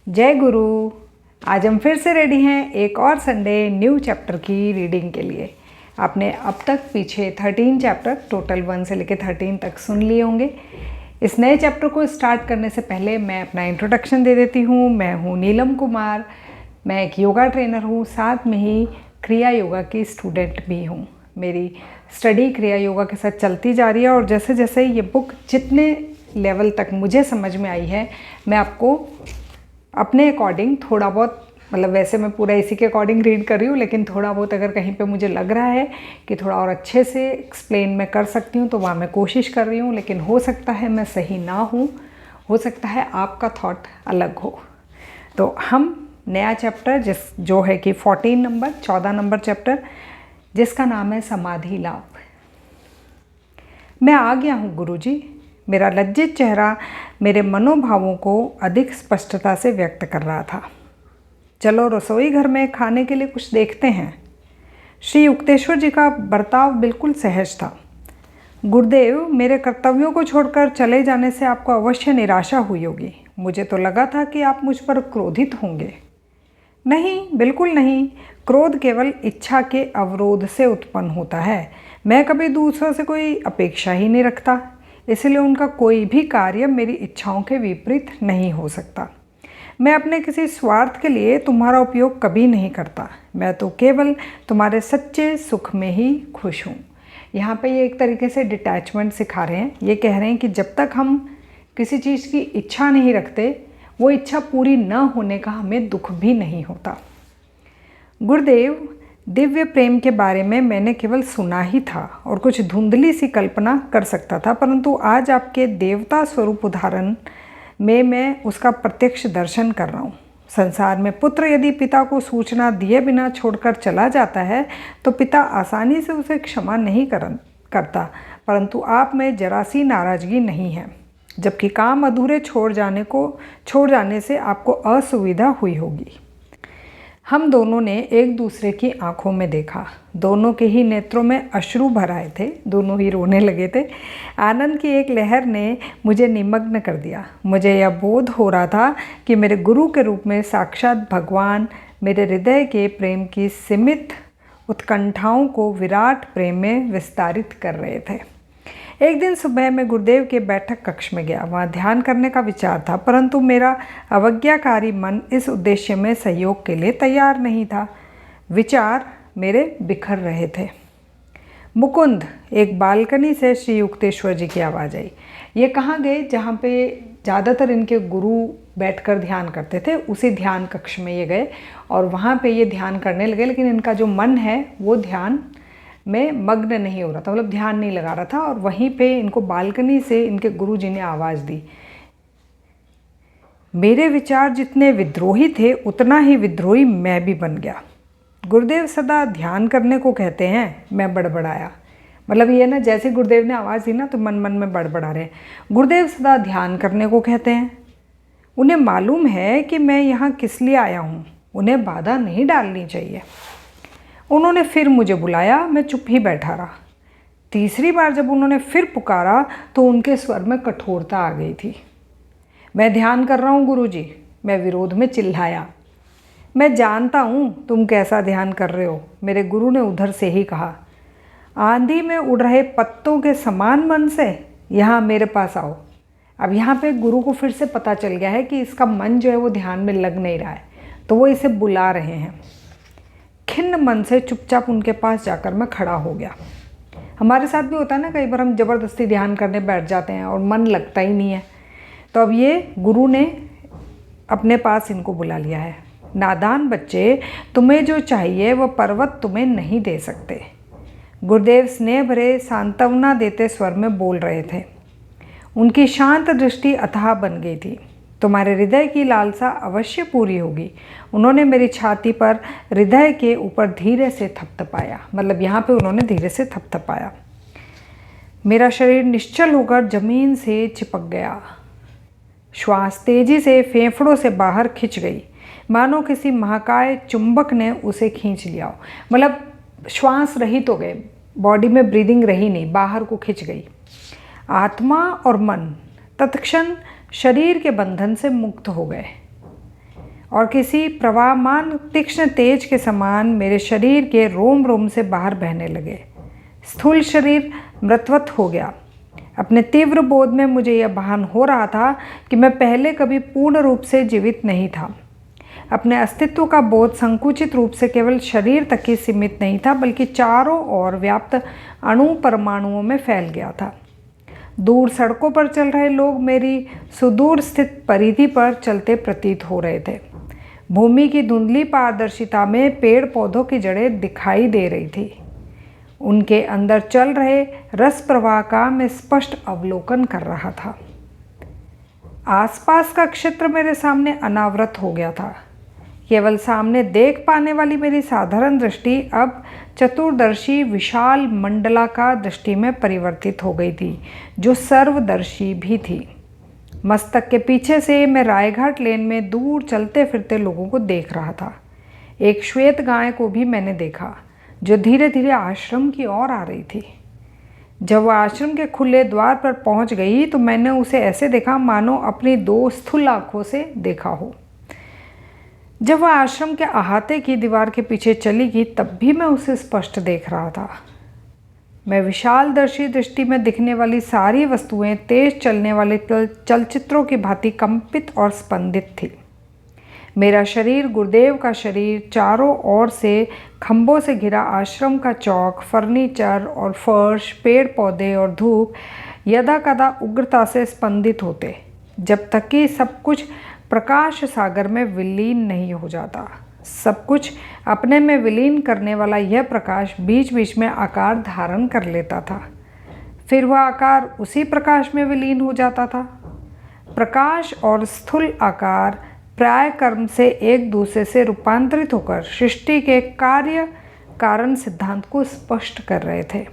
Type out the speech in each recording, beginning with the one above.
जय गुरु। आज हम फिर से रेडी हैं एक और संडे न्यू चैप्टर की रीडिंग के लिए। आपने अब तक पीछे 13 चैप्टर टोटल 1 से लेकर 13 तक सुन लिए होंगे। इस नए चैप्टर को स्टार्ट करने से पहले मैं अपना इंट्रोडक्शन दे देती हूँ। मैं हूँ नीलम कुमार। मैं एक योगा ट्रेनर हूँ, साथ में ही क्रिया योगा की स्टूडेंट भी हूँ। मेरी स्टडी क्रिया योगा के साथ चलती जा रही है और जैसे जैसे ये बुक जितने लेवल तक मुझे समझ में आई है, मैं आपको अपने अकॉर्डिंग थोड़ा बहुत, मतलब वैसे मैं पूरा इसी के अकॉर्डिंग रीड कर रही हूँ, लेकिन थोड़ा बहुत अगर कहीं पे मुझे लग रहा है कि थोड़ा और अच्छे से एक्सप्लेन मैं कर सकती हूँ तो वहाँ मैं कोशिश कर रही हूँ। लेकिन हो सकता है मैं सही ना हूँ, हो सकता है आपका थॉट अलग हो। तो हम नया चैप्टर जो है कि 14 नंबर चैप्टर, जिसका नाम है समाधि लाभ। मैं आ गया हूँ गुरुजी। मेरा लज्जित चेहरा मेरे मनोभावों को अधिक स्पष्टता से व्यक्त कर रहा था। चलो रसोई घर में खाने के लिए कुछ देखते हैं। श्री युक्तेश्वर जी का बर्ताव बिल्कुल सहज था। गुरुदेव, मेरे कर्तव्यों को छोड़कर चले जाने से आपको अवश्य निराशा हुई होगी। मुझे तो लगा था कि आप मुझ पर क्रोधित होंगे। नहीं, बिल्कुल नहीं। क्रोध केवल इच्छा के अवरोध से उत्पन्न होता है। मैं कभी दूसरों से कोई अपेक्षा ही नहीं रखता, इसलिए उनका कोई भी कार्य मेरी इच्छाओं के विपरीत नहीं हो सकता। मैं अपने किसी स्वार्थ के लिए तुम्हारा उपयोग कभी नहीं करता। मैं तो केवल तुम्हारे सच्चे सुख में ही खुश हूँ। यहाँ पे ये एक तरीके से डिटैचमेंट सिखा रहे हैं। ये कह रहे हैं कि जब तक हम किसी चीज़ की इच्छा नहीं रखते, वो इच्छा पूरी न होने का हमें दुख भी नहीं होता। गुरुदेव, दिव्य प्रेम के बारे में मैंने केवल सुना ही था और कुछ धुंधली सी कल्पना कर सकता था, परंतु आज आपके देवता स्वरूप उदाहरण में मैं उसका प्रत्यक्ष दर्शन कर रहा हूँ। संसार में पुत्र यदि पिता को सूचना दिए बिना छोड़कर चला जाता है तो पिता आसानी से उसे क्षमा नहीं करता, परंतु आप में जरा सी नाराज़गी नहीं है, जबकि काम अधूरे छोड़ जाने से आपको असुविधा हुई होगी। हम दोनों ने एक दूसरे की आंखों में देखा। दोनों के ही नेत्रों में अश्रु भर आए थे। दोनों ही रोने लगे थे। आनंद की एक लहर ने मुझे निमग्न कर दिया। मुझे यह बोध हो रहा था कि मेरे गुरु के रूप में साक्षात भगवान मेरे हृदय के प्रेम की सीमित उत्कंठाओं को विराट प्रेम में विस्तारित कर रहे थे। एक दिन सुबह मैं गुरुदेव के बैठक कक्ष में गया। वहाँ ध्यान करने का विचार था, परंतु मेरा अवज्ञाकारी मन इस उद्देश्य में सहयोग के लिए तैयार नहीं था। विचार मेरे बिखर रहे थे। मुकुंद, एक बालकनी से श्री युक्तेश्वर जी की आवाज़ आई। ये कहाँ गए जहाँ पे ज़्यादातर इनके गुरु बैठकर ध्यान करते थे, उसी ध्यान कक्ष में ये गए और वहाँ पे ये ध्यान करने लगे। लेकिन इनका जो मन है वो ध्यान में मग्न नहीं हो रहा था, मतलब ध्यान नहीं लगा रहा था। और वहीं पे इनको बालकनी से इनके गुरुजी ने आवाज़ दी। मेरे विचार जितने विद्रोही थे उतना ही विद्रोही मैं भी बन गया। गुरुदेव सदा ध्यान करने को कहते हैं। मैं बड़बड़ाया। मतलब ये ना, जैसे गुरुदेव ने आवाज़ दी ना तो मन मन में बड़बड़ा रहे। गुरुदेव सदा ध्यान करने को कहते हैं। उन्हें मालूम है कि मैं यहाँ किस लिए आया हूँ। उन्हें बाधा नहीं डालनी चाहिए। उन्होंने फिर मुझे बुलाया। मैं चुप ही बैठा रहा। तीसरी बार जब उन्होंने फिर पुकारा तो उनके स्वर में कठोरता आ गई थी। मैं ध्यान कर रहा हूँ गुरुजी, मैं विरोध में चिल्लाया। मैं जानता हूँ तुम कैसा ध्यान कर रहे हो, मेरे गुरु ने उधर से ही कहा। आंधी में उड़ रहे पत्तों के समान मन से यहाँ मेरे पास आओ। अब यहाँ पे गुरु को फिर से पता चल गया है कि इसका मन जो है वो ध्यान में लग नहीं रहा है, तो वो इसे बुला रहे हैं। खिन्न मन से चुपचाप उनके पास जाकर मैं खड़ा हो गया। हमारे साथ भी होता है ना, कई बार हम ज़बरदस्ती ध्यान करने बैठ जाते हैं और मन लगता ही नहीं है। तो अब ये गुरु ने अपने पास इनको बुला लिया है। नादान बच्चे, तुम्हें जो चाहिए वह पर्वत तुम्हें नहीं दे सकते। गुरुदेव स्नेह भरे सांत्वना देते स्वर में बोल रहे थे। उनकी शांत दृष्टि अथाह बन गई थी। तुम्हारे हृदय की लालसा अवश्य पूरी होगी। उन्होंने मेरी छाती पर हृदय के ऊपर धीरे से थपथपाया। मतलब यहाँ पे उन्होंने धीरे से थपथपाया। मेरा शरीर निश्चल होकर जमीन से चिपक गया। श्वास तेजी से फेफड़ों से बाहर खिंच गई, मानो किसी महाकाय चुंबक ने उसे खींच लिया हो। मतलब श्वास रहित हो गए, बॉडी में ब्रीदिंग रही नहीं, बाहर को खिंच गई। आत्मा और मन तत्क्षण शरीर के बंधन से मुक्त हो गए। और किसी प्रवाहमान तीक्ष्ण तेज के समान मेरे शरीर के रोम रोम से बाहर बहने लगे। स्थूल शरीर मृतवत हो गया। अपने तीव्र बोध में मुझे यह भान हो रहा था कि मैं पहले कभी पूर्ण रूप से जीवित नहीं था। अपने अस्तित्व का बोध संकुचित रूप से केवल शरीर तक ही सीमित नहीं था, बल्कि चारों ओर व्याप्त अणु परमाणुओं में फैल गया था। दूर सड़कों पर चल रहे लोग मेरी सुदूर स्थित परिधि पर चलते प्रतीत हो रहे थे। भूमि की धुंधली पारदर्शिता में पेड़ पौधों की जड़ें दिखाई दे रही थी। उनके अंदर चल रहे रस प्रवाह का मैं स्पष्ट अवलोकन कर रहा था। आसपास का क्षेत्र मेरे सामने अनावृत हो गया था। केवल सामने देख पाने वाली मेरी साधारण दृष्टि अब चतुर्दर्शी विशाल मंडलाकार दृष्टि में परिवर्तित हो गई थी, जो सर्वदर्शी भी थी। मस्तक के पीछे से मैं रायघाट लेन में दूर चलते फिरते लोगों को देख रहा था। एक श्वेत गाय को भी मैंने देखा, जो धीरे धीरे आश्रम की ओर आ रही थी। जब वह आश्रम के खुले द्वार पर पहुंच गई तो मैंने उसे ऐसे देखा मानो अपनी दो स्थूल आँखों से देखा हो। जब वह आश्रम के अहाते की दीवार के पीछे चली गई तब भी मैं उसे स्पष्ट देख रहा था। मैं विशालदर्शी दृष्टि में दिखने वाली सारी वस्तुएं तेज चलने वाले चलचित्रों की भांति कंपित और स्पंदित थी। मेरा शरीर, गुरुदेव का शरीर, चारों ओर से खंभों से घिरा आश्रम का चौक, फर्नीचर और फर्श, पेड़ पौधे और धूप यदा कदा उग्रता से स्पंदित होते, जब तक कि सब कुछ प्रकाश सागर में विलीन नहीं हो जाता। सब कुछ अपने में विलीन करने वाला यह प्रकाश बीच बीच में आकार धारण कर लेता था। फिर वह आकार उसी प्रकाश में विलीन हो जाता था। प्रकाश और स्थूल आकार प्राय कर्म से एक दूसरे से रूपांतरित होकर सृष्टि के कार्य कारण सिद्धांत को स्पष्ट कर रहे थे।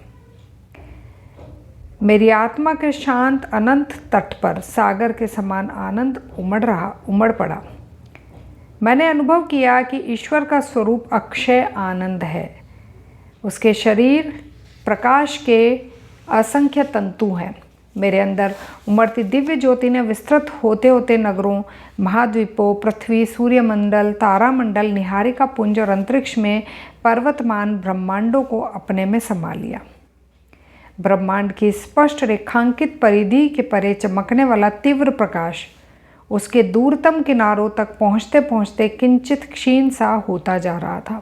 मेरी आत्मा के शांत अनंत तट पर सागर के समान आनंद उमड़ पड़ा। मैंने अनुभव किया कि ईश्वर का स्वरूप अक्षय आनंद है। उसके शरीर प्रकाश के असंख्य तंतु हैं। मेरे अंदर उमड़ती दिव्य ज्योति ने विस्तृत होते होते नगरों, महाद्वीपों, पृथ्वी, सूर्यमंडल, तारामंडल, निहारिका पुंज और अंतरिक्ष में पर्वतमान ब्रह्मांडों को अपने में समा लिया। ब्रह्मांड की स्पष्ट रेखांकित परिधि के परे चमकने वाला तीव्र प्रकाश उसके दूरतम किनारों तक पहुँचते पहुँचते किंचित क्षीण सा होता जा रहा था।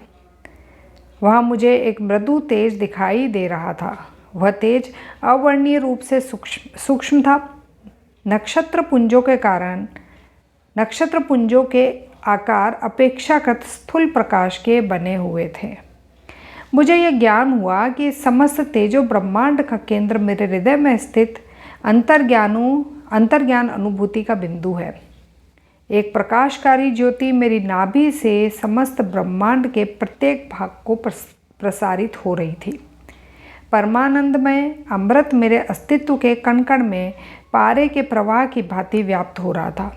वहाँ मुझे एक मृदु तेज दिखाई दे रहा था। वह तेज अवर्णीय रूप से सूक्ष्म था। नक्षत्र पुंजों के आकार अपेक्षाकृत स्थूल प्रकाश के बने हुए थे। मुझे यह ज्ञान हुआ कि समस्त तेजो ब्रह्मांड का केंद्र मेरे हृदय में स्थित अंतर्ज्ञान अनुभूति का बिंदु है। एक प्रकाशकारी ज्योति मेरी नाभि से समस्त ब्रह्मांड के प्रत्येक भाग को प्रसारित हो रही थी। परमानंदमय अमृत मेरे अस्तित्व के कण कण में पारे के प्रवाह की भांति व्याप्त हो रहा था।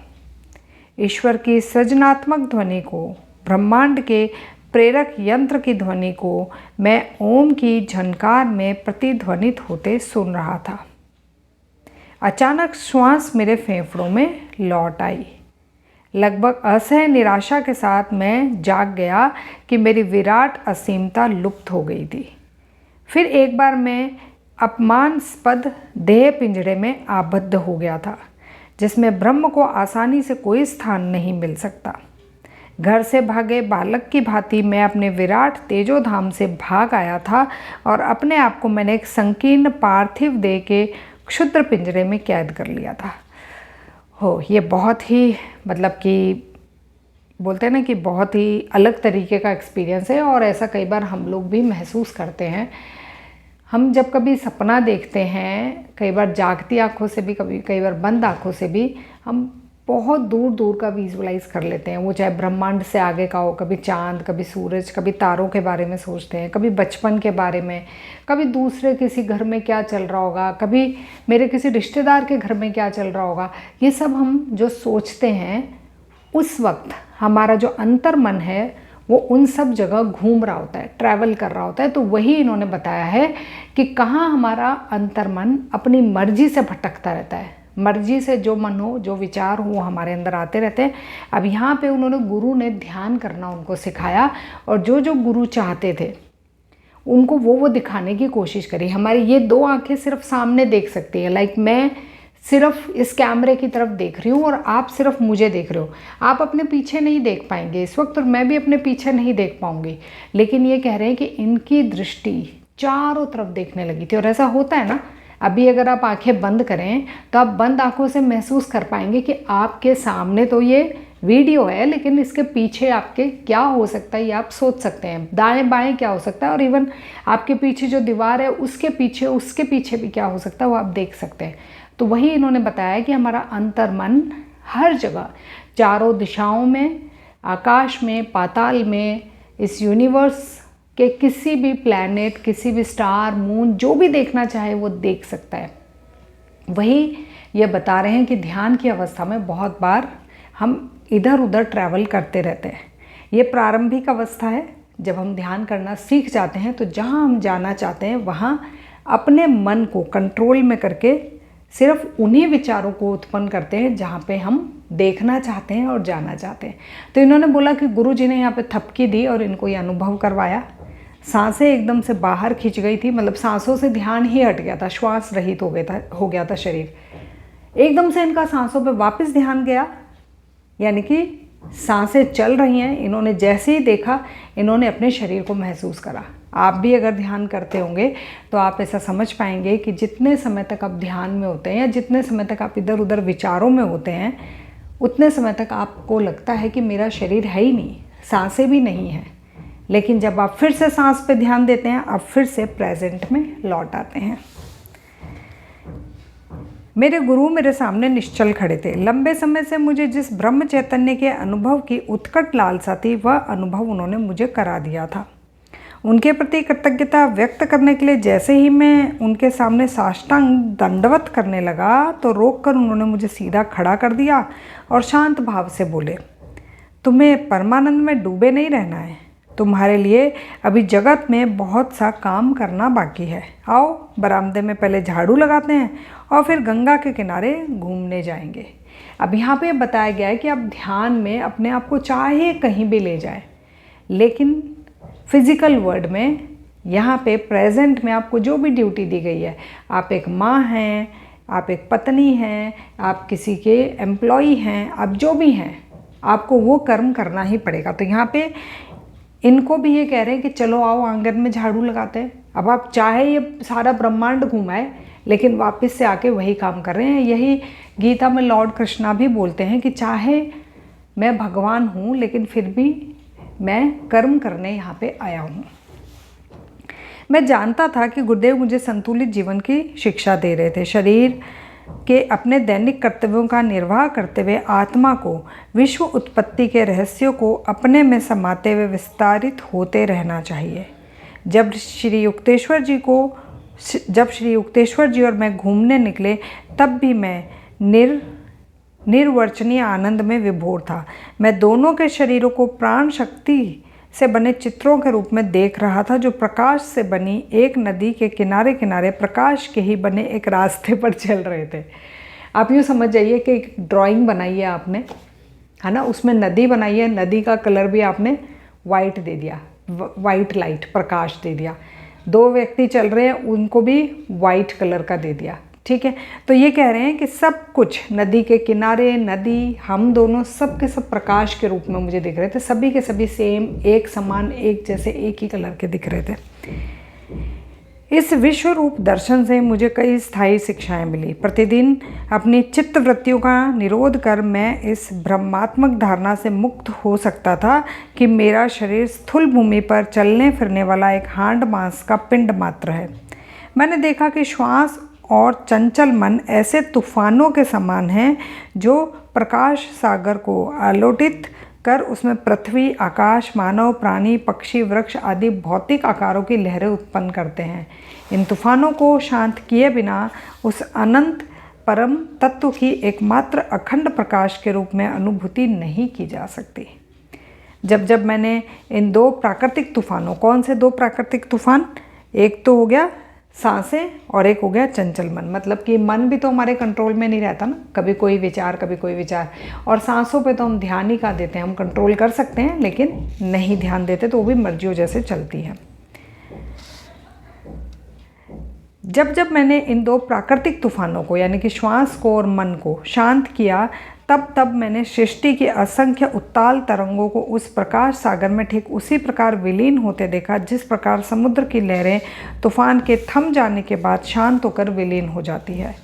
ईश्वर की सृजनात्मक ध्वनि को, ब्रह्मांड के प्रेरक यंत्र की ध्वनि को मैं ओम की झनकार में प्रतिध्वनित होते सुन रहा था। अचानक श्वास मेरे फेफड़ों में लौट आई। लगभग असह्य निराशा के साथ मैं जाग गया कि मेरी विराट असीमता लुप्त हो गई थी। फिर एक बार मैं अपमानास्पद देह पिंजरे में आबद्ध हो गया था, जिसमें ब्रह्म को आसानी से कोई स्थान नहीं मिल सकता। घर से भागे बालक की भांति मैं अपने विराट तेजोधाम से भाग आया था और अपने आप को मैंने एक संकीर्ण पार्थिव देह के क्षुद्र पिंजरे में कैद कर लिया था। ये बहुत ही बोलते हैं ना कि बहुत ही अलग तरीके का एक्सपीरियंस है। और ऐसा कई बार हम लोग भी महसूस करते हैं। हम जब कभी सपना देखते हैं, कई बार जागती आँखों से भी, कई बार बंद आँखों से भी हम बहुत दूर दूर का विजुअलाइज कर लेते हैं। वो चाहे ब्रह्मांड से आगे का हो, कभी चांद, कभी सूरज, कभी तारों के बारे में सोचते हैं, कभी बचपन के बारे में, कभी दूसरे किसी घर में क्या चल रहा होगा, कभी मेरे किसी रिश्तेदार के घर में क्या चल रहा होगा। ये सब हम जो सोचते हैं, उस वक्त हमारा जो अंतर्मन है वो उन सब जगह घूम रहा होता है, ट्रैवल कर रहा होता है। तो वही इन्होंने बताया है कि कहाँ हमारा अंतर्मन अपनी मर्जी से भटकता रहता है, मर्जी से जो मन हो, जो विचार हो, वो हमारे अंदर आते रहते हैं। अब यहाँ पे उन्होंने, गुरु ने ध्यान करना उनको सिखाया और जो जो गुरु चाहते थे उनको वो दिखाने की कोशिश करी। हमारी ये दो आंखें सिर्फ सामने देख सकती है, लाइक मैं सिर्फ इस कैमरे की तरफ देख रही हूँ और आप सिर्फ मुझे देख रहे हो। आप अपने पीछे नहीं देख पाएंगे इस वक्त और मैं भी अपने पीछे नहीं देख पाऊंगी। लेकिन ये कह रहे हैं कि इनकी दृष्टि चारों तरफ देखने लगी थी। और ऐसा होता है ना, अभी अगर आप आंखें बंद करें तो आप बंद आंखों से महसूस कर पाएंगे कि आपके सामने तो ये वीडियो है, लेकिन इसके पीछे आपके क्या हो सकता है ये आप सोच सकते हैं। दाएं बाएं क्या हो सकता है, और इवन आपके पीछे जो दीवार है उसके पीछे भी क्या हो सकता है वो आप देख सकते हैं। तो वही इन्होंने बताया कि हमारा अंतर्मन हर जगह, चारों दिशाओं में, आकाश में, पाताल में, इस यूनिवर्स के किसी भी प्लैनेट, किसी भी स्टार, मून, जो भी देखना चाहे वो देख सकता है। वही ये बता रहे हैं कि ध्यान की अवस्था में बहुत बार हम इधर उधर ट्रैवल करते रहते हैं। ये प्रारंभिक अवस्था है। जब हम ध्यान करना सीख जाते हैं तो जहाँ हम जाना चाहते हैं वहाँ अपने मन को कंट्रोल में करके सिर्फ उन्हीं विचारों को उत्पन्न करते हैं जहाँ पे हम देखना चाहते हैं और जाना चाहते हैं। तो इन्होंने बोला कि गुरु जी ने यहाँ पे थपकी दी और इनको ये अनुभव करवाया। सांसें एकदम से बाहर खिंच गई थी, मतलब सांसों से ध्यान ही हट गया था, श्वास रहित हो गया था शरीर। एकदम से इनका सांसों पे वापस ध्यान गया, यानी कि सांसें चल रही हैं। इन्होंने जैसे ही देखा, इन्होंने अपने शरीर को महसूस करा। आप भी अगर ध्यान करते होंगे तो आप ऐसा समझ पाएंगे कि जितने समय तक आप ध्यान में होते हैं या जितने समय तक आप इधर उधर विचारों में होते हैं, उतने समय तक आपको लगता है कि मेरा शरीर है ही नहीं, सांसें भी नहीं हैं। लेकिन जब आप फिर से सांस पे ध्यान देते हैं, आप फिर से प्रेजेंट में लौट आते हैं। मेरे गुरु मेरे सामने निश्चल खड़े थे। लंबे समय से मुझे जिस ब्रह्म चैतन्य के अनुभव की उत्कट लालसा थी, वह अनुभव उन्होंने मुझे करा दिया था। उनके प्रति कृतज्ञता व्यक्त करने के लिए जैसे ही मैं उनके सामने साष्टांग दंडवत करने लगा तो रोककर उन्होंने मुझे सीधा खड़ा कर दिया और शांत भाव से बोले, तुम्हें परमानंद में डूबे नहीं रहना है। तुम्हारे लिए अभी जगत में बहुत सा काम करना बाकी है। आओ बरामदे में पहले झाड़ू लगाते हैं और फिर गंगा के किनारे घूमने जाएंगे। अब यहाँ पे बताया गया है कि आप ध्यान में अपने आप को चाहे कहीं भी ले जाएं, लेकिन फिज़िकल वर्ल्ड में यहाँ पे प्रेजेंट में आपको जो भी ड्यूटी दी गई है, आप एक माँ हैं, आप एक पत्नी हैं, आप किसी के एम्प्लॉई हैं, आप जो भी हैं, आपको वो कर्म करना ही पड़ेगा। तो यहाँ पे इनको भी ये कह रहे हैं कि चलो आओ आंगन में झाड़ू लगाते हैं। अब आप चाहे ये सारा ब्रह्मांड घुमाए, लेकिन वापस से आके वही काम कर रहे हैं। यही गीता में लॉर्ड कृष्णा भी बोलते हैं कि चाहे मैं भगवान हूँ, लेकिन फिर भी मैं कर्म करने यहाँ पे आया हूँ। मैं जानता था कि गुरुदेव मुझे संतुलित जीवन की शिक्षा दे रहे थे। शरीर के अपने दैनिक कर्तव्यों का निर्वाह करते हुए आत्मा को विश्व उत्पत्ति के रहस्यों को अपने में समाते हुए विस्तारित होते रहना चाहिए। जब श्री युक्तेश्वर जी और मैं घूमने निकले, तब भी मैं निर्वचनीय आनंद में विभोर था। मैं दोनों के शरीरों को प्राण शक्ति से बने चित्रों के रूप में देख रहा था, जो प्रकाश से बनी एक नदी के किनारे किनारे प्रकाश के ही बने एक रास्ते पर चल रहे थे। आप यूँ समझ जाइए कि एक ड्राइंग बनाई है आपने, है ना, उसमें नदी बनाई है, नदी का कलर भी आपने वाइट दे दिया, वाइट लाइट प्रकाश दे दिया। दो व्यक्ति चल रहे हैं, उनको भी वाइट कलर का दे दिया, ठीक है। तो ये कह रहे हैं कि सब कुछ, नदी के किनारे, नदी, हम दोनों, सब के सब प्रकाश के रूप में मुझे दिख रहे थे। सभी के सभी सेम, एक समान, एक जैसे, एक ही कलर के दिख रहे थे। इस विश्व रूप दर्शन से मुझे कई स्थायी शिक्षाएं मिली। प्रतिदिन अपनी चित्त वृत्तियों का निरोध कर मैं इस भ्रमात्मक धारणा से मुक्त हो सकता था कि मेरा शरीर स्थूल भूमि पर चलने फिरने वाला एक हांड मांस का पिंड मात्र है। मैंने देखा कि श्वास और चंचल मन ऐसे तूफानों के समान हैं जो प्रकाश सागर को आलोटित कर उसमें पृथ्वी, आकाश, मानव, प्राणी, पक्षी, वृक्ष आदि भौतिक आकारों की लहरें उत्पन्न करते हैं। इन तूफानों को शांत किए बिना उस अनंत परम तत्व की एकमात्र अखंड प्रकाश के रूप में अनुभूति नहीं की जा सकती। जब मैंने इन दो प्राकृतिक तूफानों, कौन से दो प्राकृतिक तूफान, एक तो हो गया सांसें, और एक हो गया चंचल मन। मतलब कि मन भी तो हमारे कंट्रोल में नहीं रहता ना, कभी कोई विचार कभी कोई विचार। और सांसों पे तो हम ध्यान ही कहाँ देते हैं, हम कंट्रोल कर सकते हैं लेकिन नहीं ध्यान देते, तो वो भी मर्जियों जैसे चलती है। जब जब मैंने इन दो प्राकृतिक तूफानों को यानी कि श्वास को और मन को शांत किया, तब तब मैंने सृष्टि के असंख्य उत्ताल तरंगों को उस प्रकाश सागर में ठीक उसी प्रकार विलीन होते देखा जिस प्रकार समुद्र की लहरें तूफान के थम जाने के बाद शांत होकर विलीन हो जाती है।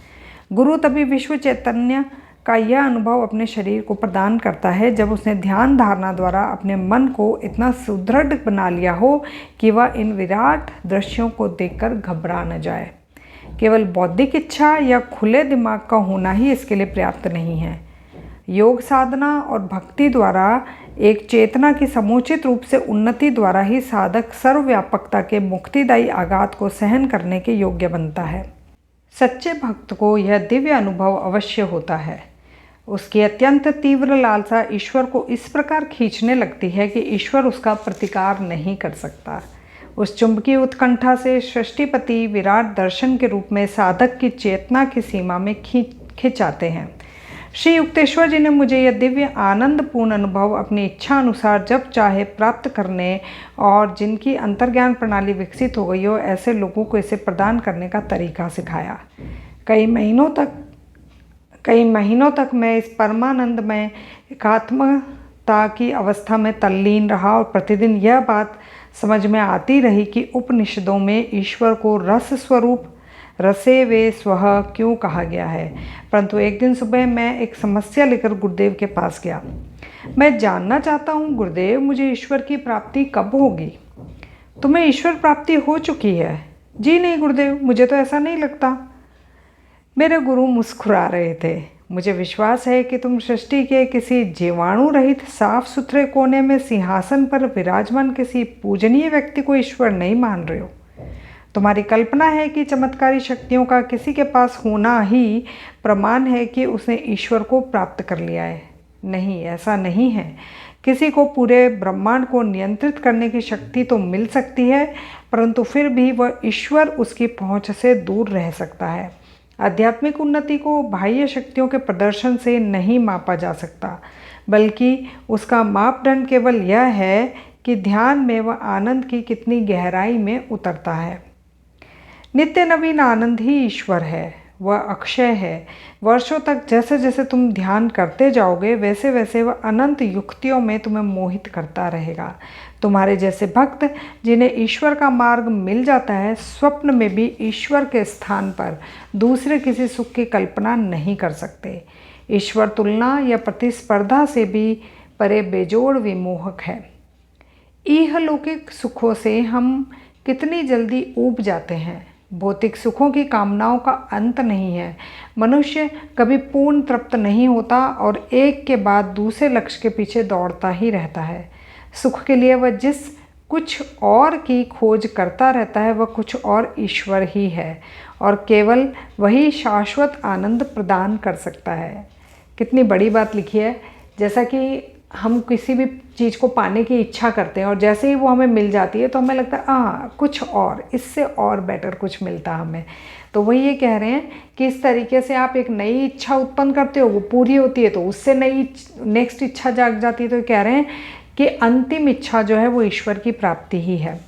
गुरु तभी विश्व चैतन्य का यह अनुभव अपने शरीर को प्रदान करता है जब उसने ध्यान धारणा द्वारा अपने मन को इतना सुदृढ़ बना लिया हो कि वह इन विराट दृश्यों को देखकर घबरा न जाए। केवल बौद्धिक इच्छा या खुले दिमाग का होना ही इसके लिए पर्याप्त नहीं है। योग साधना और भक्ति द्वारा एक चेतना की समुचित रूप से उन्नति द्वारा ही साधक सर्वव्यापकता के मुक्तिदायी आघात को सहन करने के योग्य बनता है। सच्चे भक्त को यह दिव्य अनुभव अवश्य होता है। उसकी अत्यंत तीव्र लालसा ईश्वर को इस प्रकार खींचने लगती है कि ईश्वर उसका प्रतिकार नहीं कर सकता। उस चुंबकीय उत्कंठा से सृष्टिपति विराट दर्शन के रूप में साधक की चेतना की सीमा में खिंचाते हैं। श्री युक्तेश्वर जी ने मुझे यह दिव्य आनंदपूर्ण अनुभव अपनी इच्छा अनुसार जब चाहे प्राप्त करने और जिनकी अंतर्ज्ञान प्रणाली विकसित हो गई हो ऐसे लोगों को इसे प्रदान करने का तरीका सिखाया। कई महीनों तक मैं इस परमानंदमय एकात्मता की अवस्था में तल्लीन रहा और प्रतिदिन यह बात समझ में आती रही कि उपनिषदों में ईश्वर को रस स्वरूप रसे वे स्वह क्यों कहा गया है। परंतु एक दिन सुबह मैं एक समस्या लेकर गुरुदेव के पास गया। मैं जानना चाहता हूँ गुरुदेव, मुझे ईश्वर की प्राप्ति कब होगी? तुम्हें ईश्वर प्राप्ति हो चुकी है? जी नहीं गुरुदेव, मुझे तो ऐसा नहीं लगता। मेरे गुरु मुस्कुरा रहे थे। मुझे विश्वास है कि तुम सृष्टि के किसी जीवाणु रहित साफ सुथरे कोने में सिंहासन पर विराजमान किसी पूजनीय व्यक्ति को ईश्वर नहीं मान रहे हो। तुम्हारी कल्पना है कि चमत्कारी शक्तियों का किसी के पास होना ही प्रमाण है कि उसने ईश्वर को प्राप्त कर लिया है। नहीं, ऐसा नहीं है। किसी को पूरे ब्रह्मांड को नियंत्रित करने की शक्ति तो मिल सकती है, परंतु फिर भी वह ईश्वर उसकी पहुंच से दूर रह सकता है। आध्यात्मिक उन्नति को बाह्य शक्तियों के प्रदर्शन से नहीं मापा जा सकता, बल्कि उसका मापदंड केवल यह है कि ध्यान में वह आनंद की कितनी गहराई में उतरता है। नित्य नवीन आनंद ही ईश्वर है, वह अक्षय है। वर्षों तक जैसे जैसे तुम ध्यान करते जाओगे वैसे वैसे वह अनंत युक्तियों में तुम्हें मोहित करता रहेगा। तुम्हारे जैसे भक्त जिन्हें ईश्वर का मार्ग मिल जाता है, स्वप्न में भी ईश्वर के स्थान पर दूसरे किसी सुख की कल्पना नहीं कर सकते। ईश्वर तुलना या प्रतिस्पर्धा से भी परे बेजोड़ विमोहक है। इहलौकिक सुखों से हम कितनी जल्दी ऊब जाते हैं। भौतिक सुखों की कामनाओं का अंत नहीं है। मनुष्य कभी पूर्ण तृप्त नहीं होता और एक के बाद दूसरे लक्ष्य के पीछे दौड़ता ही रहता है। सुख के लिए वह जिस कुछ और की खोज करता रहता है वह कुछ और ईश्वर ही है और केवल वही शाश्वत आनंद प्रदान कर सकता है। कितनी बड़ी बात लिखी है। जैसा कि हम किसी भी चीज़ को पाने की इच्छा करते हैं और जैसे ही वो हमें मिल जाती है तो हमें लगता है कुछ और, इससे और बेटर कुछ मिलता हमें। तो वही ये कह रहे हैं कि इस तरीके से आप एक नई इच्छा उत्पन्न करते हो, वो पूरी होती है तो उससे नई नेक्स्ट इच्छा जाग जाती है। तो कह रहे हैं कि अंतिम इच्छा जो है वो ईश्वर की प्राप्ति ही है।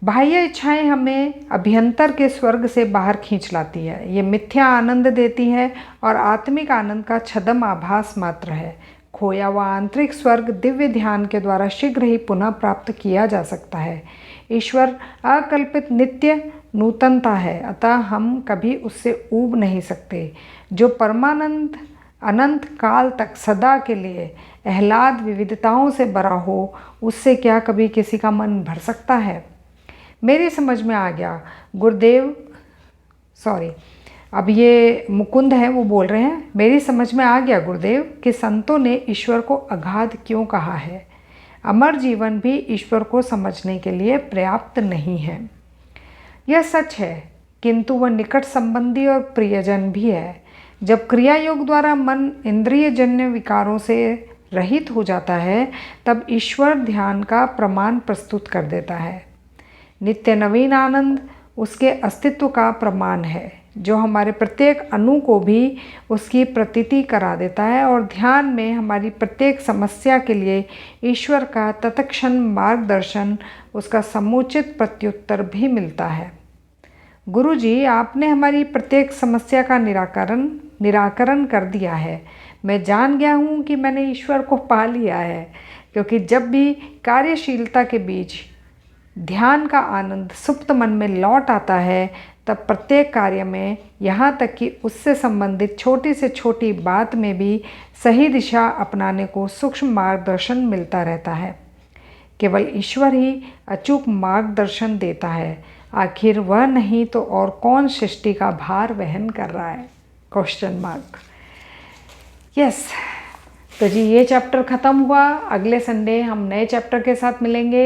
बाह्य इच्छाएं हमें अभ्यंतर के स्वर्ग से बाहर खींच लाती है। ये मिथ्या आनंद देती है और आत्मिक आनंद का छद्म आभास मात्र है। खोया हुआ आंतरिक स्वर्ग दिव्य ध्यान के द्वारा शीघ्र ही पुनः प्राप्त किया जा सकता है। ईश्वर अकल्पित नित्य नूतनता है, अतः हम कभी उससे ऊब नहीं सकते। जो परमानंद अनंत काल तक सदा के लिए आह्लाद विविधताओं से भरा हो, उससे क्या कभी किसी का मन भर सकता है? मेरी समझ में आ गया गुरुदेव, अब ये मुकुंद हैं वो बोल रहे हैं, मेरी समझ में आ गया गुरुदेव कि संतों ने ईश्वर को अगाध क्यों कहा है। अमर जीवन भी ईश्वर को समझने के लिए पर्याप्त नहीं है। यह सच है, किंतु वह निकट संबंधी और प्रियजन भी है। जब क्रिया योग द्वारा मन इंद्रियजन्य विकारों से रहित हो जाता है तब ईश्वर ध्यान का प्रमाण प्रस्तुत कर देता है। नित्य नवीन आनंद उसके अस्तित्व का प्रमाण है, जो हमारे प्रत्येक अणु को भी उसकी प्रतीति करा देता है और ध्यान में हमारी प्रत्येक समस्या के लिए ईश्वर का तत्क्षण मार्गदर्शन, उसका समुचित प्रत्युत्तर भी मिलता है। गुरु जी, आपने हमारी प्रत्येक समस्या का निराकरण कर दिया है। मैं जान गया हूँ कि मैंने ईश्वर को पा लिया है, क्योंकि जब भी कार्यशीलता के बीच ध्यान का आनंद सुप्त मन में लौट आता है, तब प्रत्येक कार्य में, यहाँ तक कि उससे संबंधित छोटी से छोटी बात में भी सही दिशा अपनाने को सूक्ष्म मार्गदर्शन मिलता रहता है। केवल ईश्वर ही अचूक मार्गदर्शन देता है। आखिर वह नहीं तो और कौन सृष्टि का भार वहन कर रहा है? Question mark. यस, तो जी ये चैप्टर ख़त्म हुआ। अगले संडे हम नए चैप्टर के साथ मिलेंगे।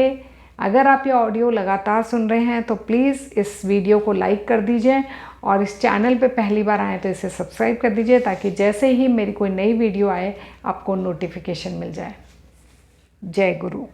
अगर आप ये ऑडियो लगातार सुन रहे हैं तो प्लीज़ इस वीडियो को लाइक कर दीजिए और इस चैनल पे पहली बार आए तो इसे सब्सक्राइब कर दीजिए, ताकि जैसे ही मेरी कोई नई वीडियो आए आपको नोटिफिकेशन मिल जाए। जय गुरु।